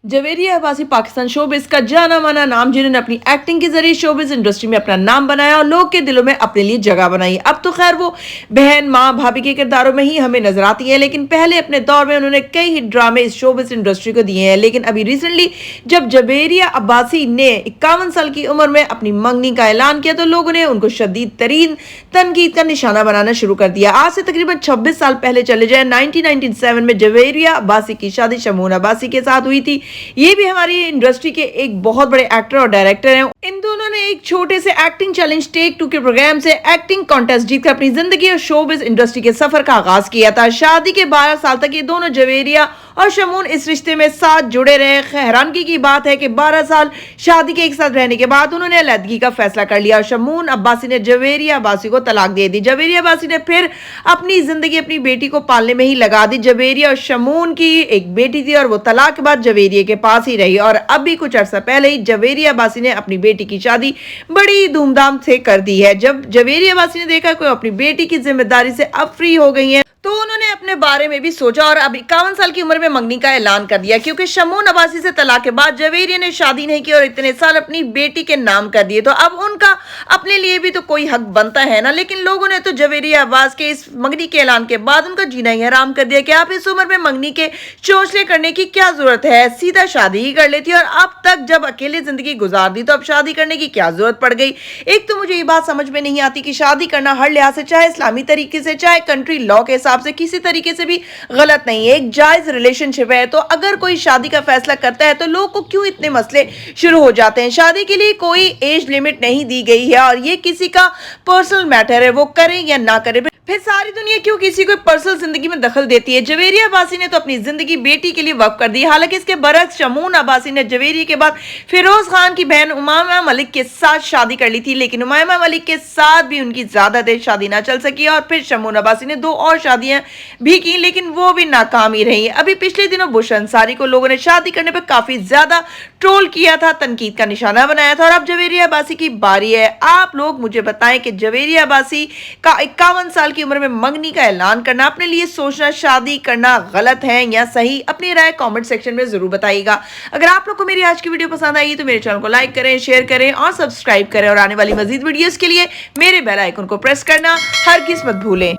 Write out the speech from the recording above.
Javeria Abbasi Pakistan showbiz का जाना माना नाम, जिन्होंने अपनी एक्टिंग के जरिए शोबिस इंडस्ट्री में अपना नाम बनाया और लोग के दिलों में अपने लिए जगह बनाई। अब तो खैर वो बहन, माँ, भाभी के किरदारों में ही हमें नजर आती है, लेकिन पहले अपने दौर में उन्होंने कई हिट ड्रामे इस शोबिस इंडस्ट्री को दिए हैं। लेकिन अभी रिसेंटली जब जवेरिया अब्बासी ने 51 साल की उम्र में अपनी मंगनी का ऐलान किया तो लोगों ने उनको शदीद तरीन तनकीद का निशाना बनाना शुरू कर दिया। आज से तकरीबन 26 साल पहले चले जाए 1997 में जवेरिया अब्बासी की शादी शमून अब्बासी के साथ हुई थी। ये भी हमारी इंडस्ट्री के एक बहुत बड़े एक्टर और डायरेक्टर हैं। इन दोनों ने एक छोटे से एक्टिंग चैलेंज टेक 2 के प्रोग्राम से एक्टिंग कॉन्टेस्ट जीतकर अपनी जिंदगी और शोबिस इंडस्ट्री के सफर का आगाज किया था। शादी के 12 साल तक ये दोनों जवेरिया और शमून इस रिश्ते में साथ जुड़े रहे। हैरानगी की बात है कि 12 साल शादी के एक साथ रहने के बाद उन्होंने अलहदगी का फैसला कर लिया और शमून अब्बासी ने जवेरिया अब्बासी को तलाक दे दी। जवेरिया अब्बासी ने फिर अपनी जिंदगी अपनी बेटी को पालने में ही लगा दी। जवेरिया और शमून की एक बेटी थी और वो तलाक के बाद जवेरिया के पास ही रही और अभी कुछ अर्सा पहले ही जवेरिया अब्बासी ने अपनी बेटी की शादी बड़ी धूमधाम से कर दी है। जब जवेरिया अब्बासी ने देखा कि अपनी बेटी की जिम्मेदारी से अब फ्री हो गई है तो उन्होंने अपने बारे में भी सोचा और अब 51 साल की उम्र में मंगनी का ऐलान कर दिया, क्योंकि शमून अब्बासी से तलाक के बाद जवेरिया ने शादी नहीं की और इतने साल अपनी बेटी के नाम कर दिए, तो अब उनका अपने लिए भी तो कोई हक बनता है ना। लेकिन लोगों ने तो जवेरिया अब्बास के इस मंगनी के ऐलान के बाद उनका जीना ही हराम कर दिया कि आप इस उम्र में मंगनी के चोचले करने की क्या जरूरत है, सीधा शादी ही कर लेती। और अब तक जब अकेले जिंदगी गुजार दी तो अब शादी करने की क्या जरूरत पड़ गई। एक तो मुझे ये बात समझ में नहीं आती कि शादी करना हर लिहाज से, चाहे इस्लामी तरीके से चाहे कंट्री लॉ के हिसाब से, किसी तरीके से भी गलत नहीं है। एक जायज रिलेशनशिप है, तो अगर कोई शादी का फैसला करता है तो लोग को क्यों इतने मसले शुरू हो जाते हैं। शादी के लिए कोई एज लिमिट नहीं दी गई है और ये किसी का पर्सनल मैटर है, वो करें या ना करें। फिर सारी दुनिया क्यों किसी को पर्सनल जिंदगी में दखल देती है। जवेरिया अब्बासी ने तो अपनी जिंदगी बेटी के लिए वक्फ कर दी। हालांकि इसके बरक्स शमून अब्बासी ने जवेरिया के बाद फिरोज खान की बहन उमामा मलिक के साथ शादी कर ली थी, लेकिन उमामा मलिक के साथ भी उनकी ज्यादा देर शादी ना चल सकी और फिर शमून अब्बासी ने 2 और शादियां भी की, लेकिन वो भी नाकाम ही रही। अभी पिछले दिनों बुश अंसारी को लोगों ने शादी करने पर काफी ज्यादा ट्रोल किया था, तनकीद का निशाना बनाया था और अब जवेरिया अब्बासी की बारी है। आप लोग मुझे बताएं कि जवेरिया अब्बासी का 51 साल की उम्र में मंगनी का ऐलान करना, अपने लिए सोचना, शादी करना गलत है या सही? अपनी राय कमेंट सेक्शन में जरूर बताइएगा। अगर आप लोग को मेरी आज की वीडियो पसंद आई तो मेरे चैनल को लाइक करें, शेयर करें और सब्सक्राइब करें और आने वाली मजीद वीडियोस के लिए मेरे बेल आइकन को प्रेस करना हरगिज़ मत भूलें।